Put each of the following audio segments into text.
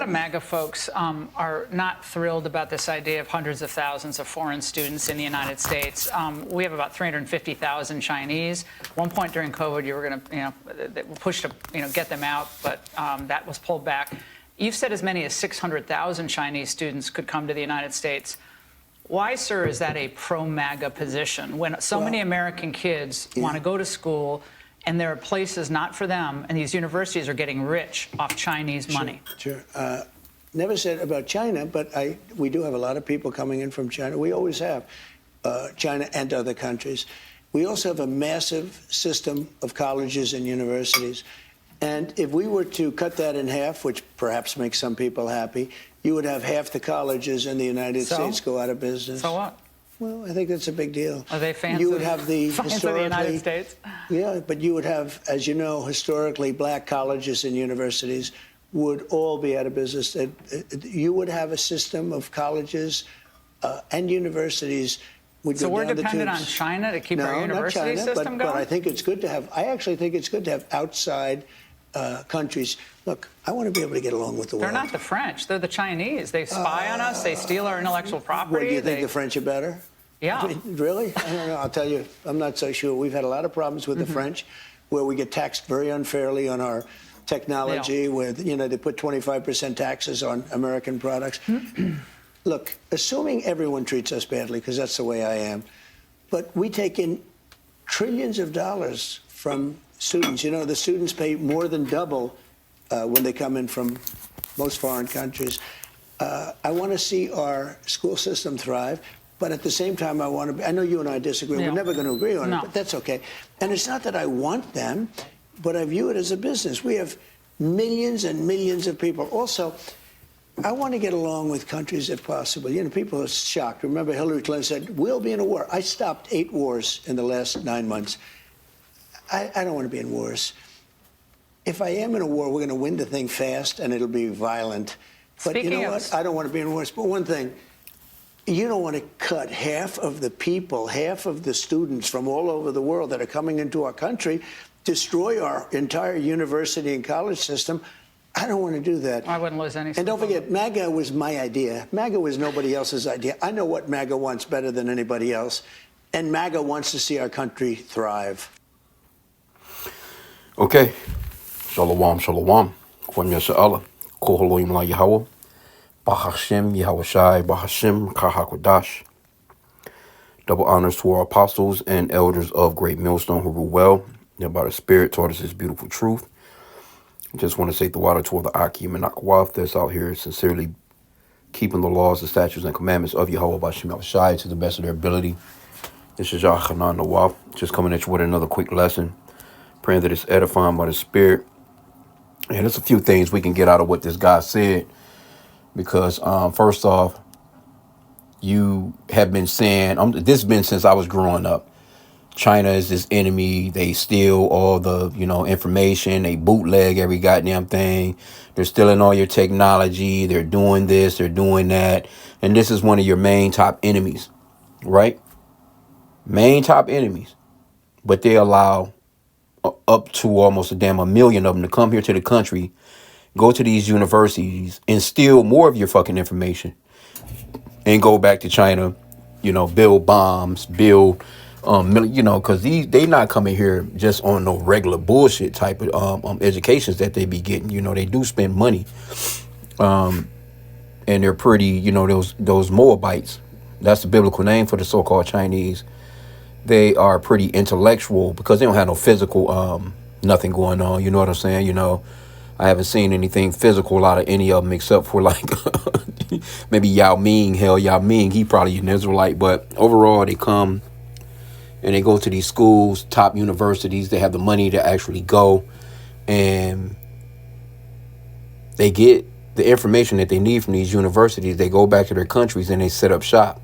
A lot of MAGA folks are not thrilled about this idea of hundreds of thousands of foreign students in the United States. We have about 350,000 Chinese. At one point during COVID, you were going to, push to, get them out, but that was pulled back. You've said as many as 600,000 Chinese students could come to the United States. Why, sir, is that a pro-MAGA position when so many American kids want to go to school and there are places not for them, and these universities are getting rich off Chinese money? Sure. Never said about China, but we do have a lot of people coming in from China. We always have, China and other countries. We also have a massive system of colleges and universities. And if we were to cut that in half, which perhaps makes some people happy, you would have half the colleges in the United States go out of business. So what? Well, I think that's a big deal. Are they fans, you would have the fans of the United States? Yeah, but you would have, as you know, historically, black colleges and universities would all be out of business. You would have a system of colleges and universities would go down the tubes. So we're dependent on China to keep our university system going? But I think it's good to have, I actually think it's good to have outside countries. Look, I want to be able to get along with the world. They're not the French. They're the Chinese. They spy on us. They steal our intellectual property. What, do you think the French are better? Yeah. I mean, really? I don't know. I'll tell you, I'm not so sure. We've had a lot of problems with the French, where we get taxed very unfairly on our technology, where, they put 25% taxes on American products. Look, assuming everyone treats us badly, because that's the way I am, but we take in trillions of dollars from students. The students pay more than double when they come in from most foreign countries. I want to see our school system thrive, but at the same time, I know you and I disagree. We're never going to agree on it, but that's okay. And it's not that I want them, but I view it as a business. We have millions and millions of people. Also, I want to get along with countries if possible. People are shocked. Remember, Hillary Clinton said, we'll be in a war. I stopped 8 wars in the last 9 months. I don't want to be in wars. If I am in a war, we're going to win the thing fast, and it'll be violent. But you know what? I don't want to be in wars. But one thing, you don't want to cut half of the people, half of the students from all over the world that are coming into our country, destroy our entire university and college system. I don't want to do that. I wouldn't lose any. And don't forget, MAGA was my idea. MAGA was nobody else's idea. I know what MAGA wants better than anybody else. And MAGA wants to see our country thrive. Okay. Shalom, shalom. Kwam Yasha'Allah. Koholoim la Yahweh. Bahashim Yahweh Shai. Bahashim Kahakodash. Double honors to our apostles and elders of Great Millstone who rule well. And by the Spirit taught us this beautiful truth. I just want to say the water toward the H.I.M and Akwaf that's out here sincerely keeping the laws, the statutes, and commandments of Yahweh Bashim Al-Shai to the best of their ability. This is Yachanan Nawaf, just coming at you with another quick lesson. Praying that it's edifying by the Spirit. And there's a few things we can get out of what this guy said. Because first off, you have been saying, this has been since I was growing up. China is this enemy. They steal all the, information. They bootleg every goddamn thing. They're stealing all your technology. They're doing this. They're doing that. And this is one of your main top enemies, right? Main top enemies. But they allow up to almost a million of them to come here to the country, go to these universities and steal more of your fucking information and go back to China, build bombs, build because they not coming here just on no regular bullshit type of educations that they be getting. They do spend money, and they're pretty. Those Moabites. That's the biblical name for the so-called Chinese. They are pretty intellectual because they don't have no physical nothing going on. You know what I'm saying? I haven't seen anything physical out of any of them except for like maybe Yao Ming. Hell, Yao Ming, he probably an Israelite, but overall they come. And they go to these schools, top universities. They have the money to actually go. And they get the information that they need from these universities. They go back to their countries and they set up shop.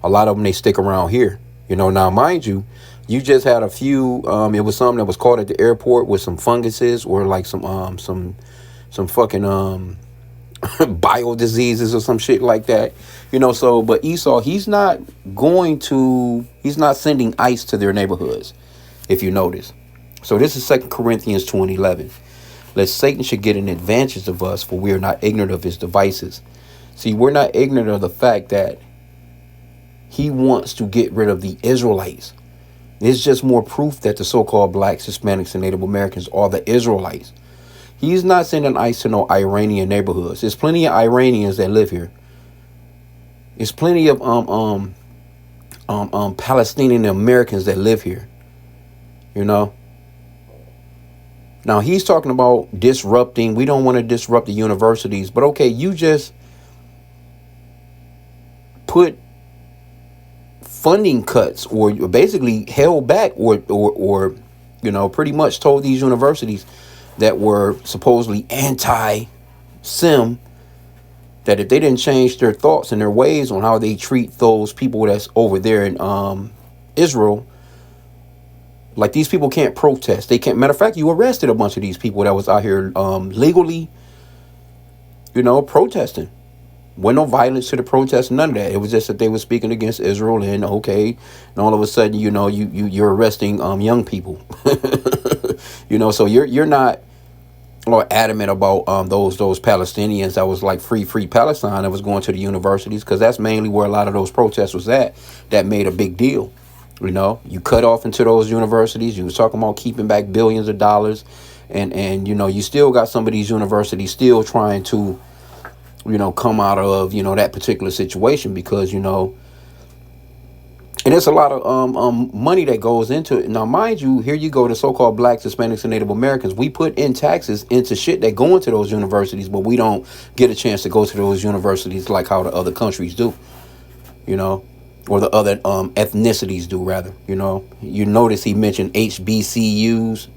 A lot of them, they stick around here. Now, mind you, you just had a few. It was something that was caught at the airport with some funguses or like some fucking bio diseases or some shit like that. But Esau, he's not sending ICE to their neighborhoods, if you notice. So this is 2 Corinthians 2:11. lest Satan should get an advantage of us, for we are not ignorant of his devices. See, we're not ignorant of the fact that he wants to get rid of the Israelites. It's just more proof that the so-called blacks, Hispanics, and Native Americans are the Israelites. He's not sending ICE to no Iranian neighborhoods. There's plenty of Iranians that live here. There's plenty of Palestinian Americans that live here. You know. Now he's talking about disrupting. We don't want to disrupt the universities, but okay, you just put funding cuts, or basically held back, or you know, pretty much told these universities that were supposedly anti-SIM that if they didn't change their thoughts and their ways on how they treat those people that's over there in Israel, like these people can't protest. They can't. Matter of fact, you arrested a bunch of these people that was out here legally, you know, protesting. Wasn't no violence to the protest, none of that. It was just that they were speaking against Israel, and okay, and all of a sudden, you know, you're arresting young people. You know, so you're not or adamant about those Palestinians that was like free Palestine that was going to the universities, because that's mainly where a lot of those protests was at. That made a big deal. You know, you cut off into those universities. You was talking about keeping back billions of dollars, and you know, you still got some of these universities still trying to, you know, come out of, you know, that particular situation, because, you know, and there's a lot of money that goes into it. Now, mind you, here you go, the so-called blacks, Hispanics, and Native Americans. We put in taxes into shit that go into those universities, but we don't get a chance to go to those universities like how the other countries do, you know, or the other ethnicities do, rather. You know, you notice he mentioned HBCUs,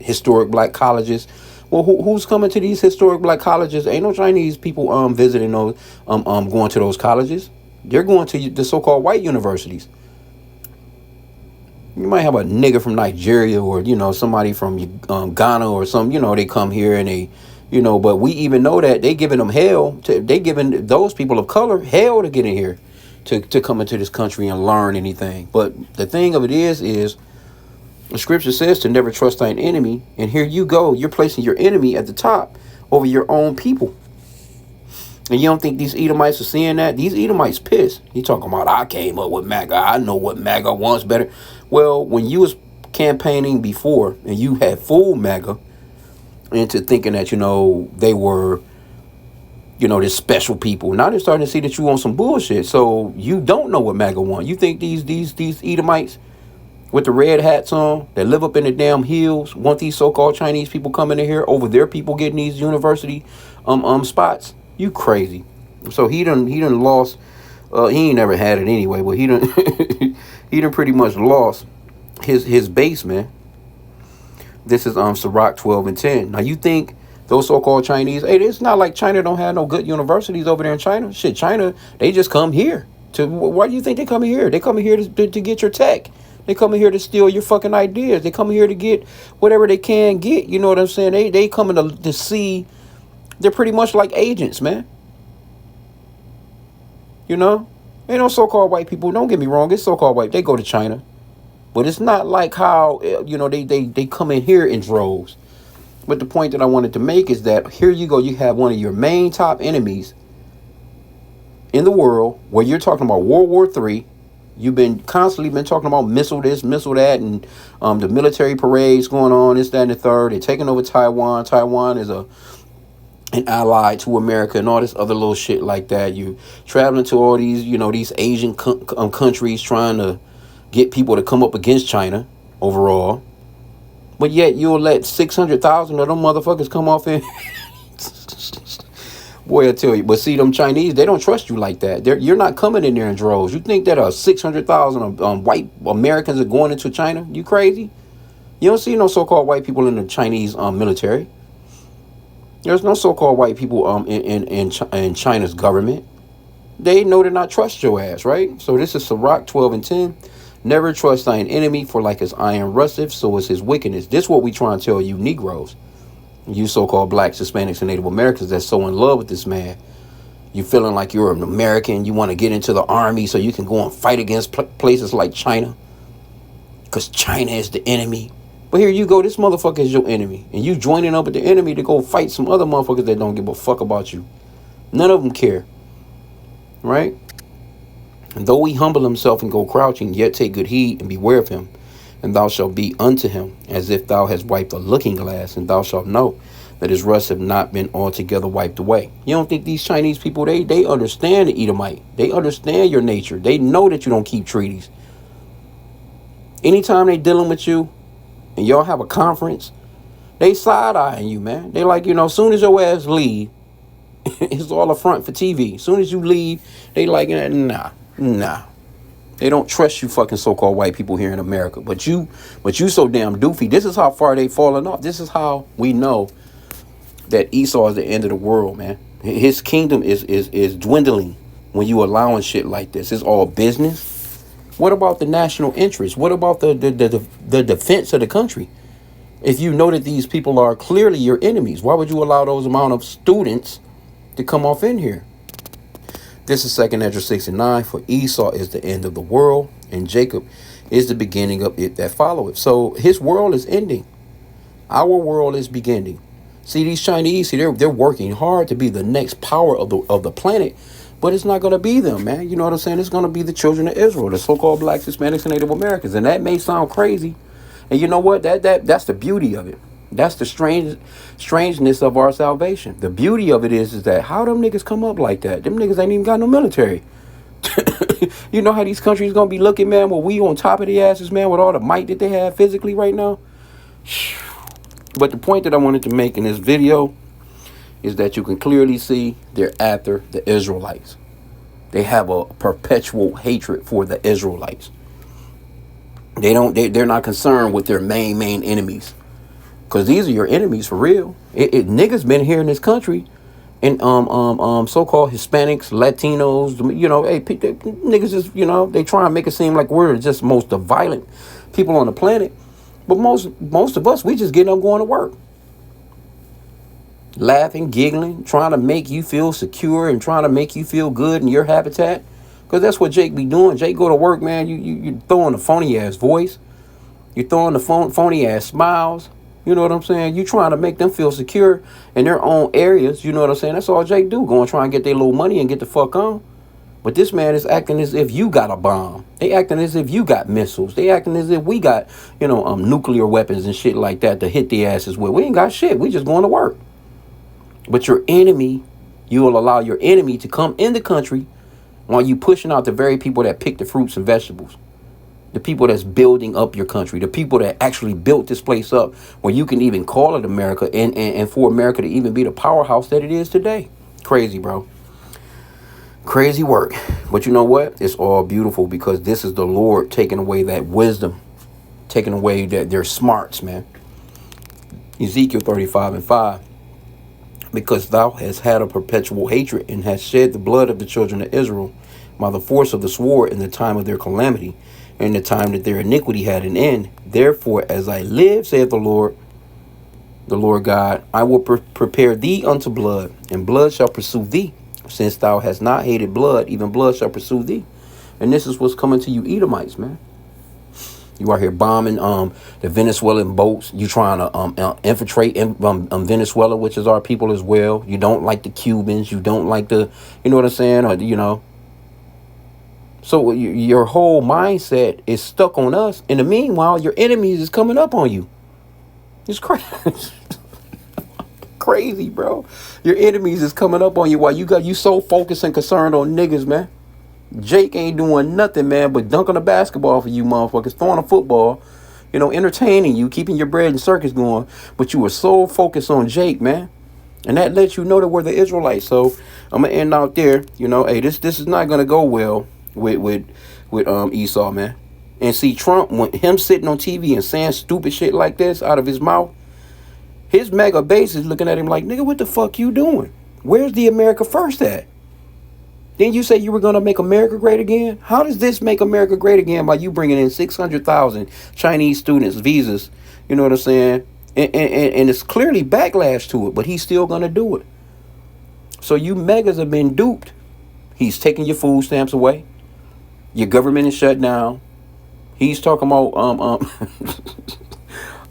historic black colleges. Well, who's coming to these historic black colleges? Ain't no Chinese people visiting those, going to those colleges. They're going to the so-called white universities. You might have a nigga from Nigeria, or, you know, somebody from Ghana or some, you know, they come here and they, you know, but we even know that they giving them hell. They giving those people of color hell to get in here, to come into this country and learn anything. But the thing of it is the scripture says to never trust thine enemy. And here you go. You're placing your enemy at the top over your own people. And you don't think these Edomites are seeing that? These Edomites pissed. He talking about, I came up with MAGA. I know what MAGA wants better. Well, when you was campaigning before and you had fooled MAGA into thinking that, you know, they were, you know, this special people. Now they're starting to see that you want some bullshit. So you don't know what MAGA want. You think these Edomites with the red hats on that live up in the damn hills want these so-called Chinese people coming in here over their people getting these university spots? You crazy. So he done lost. He ain't never had it anyway, but he done he done pretty much lost his base, man. This is Sirach 12 and 10. Now you think those so-called Chinese, hey, it's not like China don't have no good universities over there in China. Shit, China, they just come here to. Why do you think they come here? They come here to get your tech. They come here to steal your fucking ideas. They come here to get whatever they can get. You know what I'm saying? They coming to see. They're pretty much like agents, man. You know? Ain't no so-called white people. Don't get me wrong. It's so-called white. They go to China. But it's not like how, you know, they come in here in droves. But the point that I wanted to make is that here you go. You have one of your main top enemies in the world, where you're talking about World War III. You've constantly been talking about missile this, missile that, and the military parades going on, this, that, and the third. They're taking over Taiwan. Taiwan is an ally to America and all this other little shit like that. You traveling to all these, you know, these Asian countries trying to get people to come up against China overall. But yet you'll let 600,000 of them motherfuckers come off in. Boy, I tell you. But see, them Chinese, they don't trust you like that. You're not coming in there in droves. You think that 600,000 white Americans are going into China? You crazy? You don't see no so-called white people in the Chinese military. There's no so-called white people in China's government. They know to not trust your ass, right? So this is Sirach 12 and 10. Never trust thine enemy, for like his iron rusteth, so is his wickedness. This is what we try to tell you Negroes. You so-called blacks, Hispanics, and Native Americans that's so in love with this man. You feeling like you're an American. You want to get into the army so you can go and fight against places like China. Because China is the enemy. But here you go, this motherfucker is your enemy. And you joining up with the enemy to go fight some other motherfuckers that don't give a fuck about you. None of them care. Right? And though he humble himself and go crouching, yet take good heed and beware of him. And thou shalt be unto him as if thou hast wiped a looking glass, and thou shalt know that his rust have not been altogether wiped away. You don't think these Chinese people, they understand the Edomite. They understand your nature. They know that you don't keep treaties. Anytime they dealing with you and y'all have a conference, they side-eyeing you, man. They like, as soon as your ass leave, it's all a front for TV. As soon as you leave, they like, nah. They don't trust you fucking so-called white people here in America. But you so damn doofy. This is how far they fallen off. This is how we know that Esau is the end of the world, man. His kingdom is dwindling when you allowing shit like this. It's all business. What about the national interest? What about the defense of the country? If you know that these people are clearly your enemies, why would you allow those amount of students to come off in here? This is 2nd Ezra 6:9. For Esau is the end of the world, and Jacob is the beginning of it that followeth. So his world is ending. Our world is beginning. See, these Chinese, they're working hard to be the next power of the planet, but it's not going to be them, man. You know what I'm saying? It's going to be the children of Israel, the so-called blacks, Hispanics, and Native Americans. And that may sound crazy. And you know what? That's the beauty of it. That's the strangeness of our salvation. The beauty of it is that how them niggas come up like that? Them niggas ain't even got no military. You know how these countries going to be looking, man? Well, we on top of the asses, man, with all the might that they have physically right now. But the point that I wanted to make in this video is that you can clearly see they're after the Israelites. They have a perpetual hatred for the Israelites. They're not concerned with their main enemies. Because these are your enemies for real. Niggas been here in this country. And so-called Hispanics, Latinos, hey, niggas just, they try and make it seem like we're just most the violent people on the planet. But most of us, we just getting up going to work. Laughing, giggling, trying to make you feel secure and trying to make you feel good in your habitat. Because that's what Jake be doing. Jake go to work, man. You throwing the phony-ass voice. You're throwing the phony-ass smiles. You know what I'm saying? You trying to make them feel secure in their own areas. You know what I'm saying? That's all Jake do. Go and try and get their little money and get the fuck on. But this man is acting as if you got a bomb. They acting as if you got missiles. They acting as if we got, nuclear weapons and shit like that to hit the asses with. We ain't got shit. We just going to work. But your enemy, you will allow your enemy to come in the country while you pushing out the very people that pick the fruits and vegetables. The people that's building up your country. The people that actually built this place up where you can even call it America and for America to even be the powerhouse that it is today. Crazy, bro. Crazy work. But you know what? It's all beautiful because this is the Lord taking away that wisdom. Taking away their smarts, man. Ezekiel 35:5. Because thou hast had a perpetual hatred and hast shed the blood of the children of Israel by the force of the sword in the time of their calamity, in the time that their iniquity had an end. Therefore, as I live, saith the Lord God, I will prepare thee unto blood, and blood shall pursue thee. Since thou hast not hated blood, even blood shall pursue thee. And this is what's coming to you Edomites, man. You are here bombing the Venezuelan boats. You trying to infiltrate Venezuela, which is our people as well. You don't like the Cubans. You don't like the, you know what I'm saying? Or, So your whole mindset is stuck on us. In the meanwhile, your enemies is coming up on you. It's crazy. Crazy, bro. Your enemies is coming up on you while you so focused and concerned on niggas, man. Jake ain't doing nothing, man, but dunking a basketball for you motherfuckers, throwing a football, entertaining you, keeping your bread and circus going. But you were so focused on Jake, man. And that lets you know that we're the Israelites. So I'm going to end out there. Hey, this is not going to go well with Esau, man. And see, Trump, when him sitting on TV and saying stupid shit like this out of his mouth, his MAGA base is looking at him like, nigga, what the fuck you doing? Where's the America First at? Then you say you were going to make America great again? How does this make America great again by you bringing in 600,000 Chinese students, visas? You know what I'm saying? And it's clearly backlash to it, but he's still going to do it. So you megas have been duped. He's taking your food stamps away. Your government is shut down. He's talking about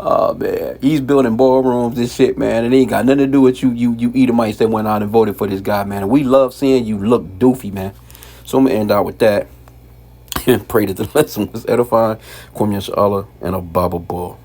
Oh man, he's building ballrooms and shit, man. It ain't got nothing to do with you Edomites that went out and voted for this guy, man. And we love seeing you look doofy, man. So I'm gonna end out with that. Pray that the lesson was edifying. Kwame Allah and a Baba Bull.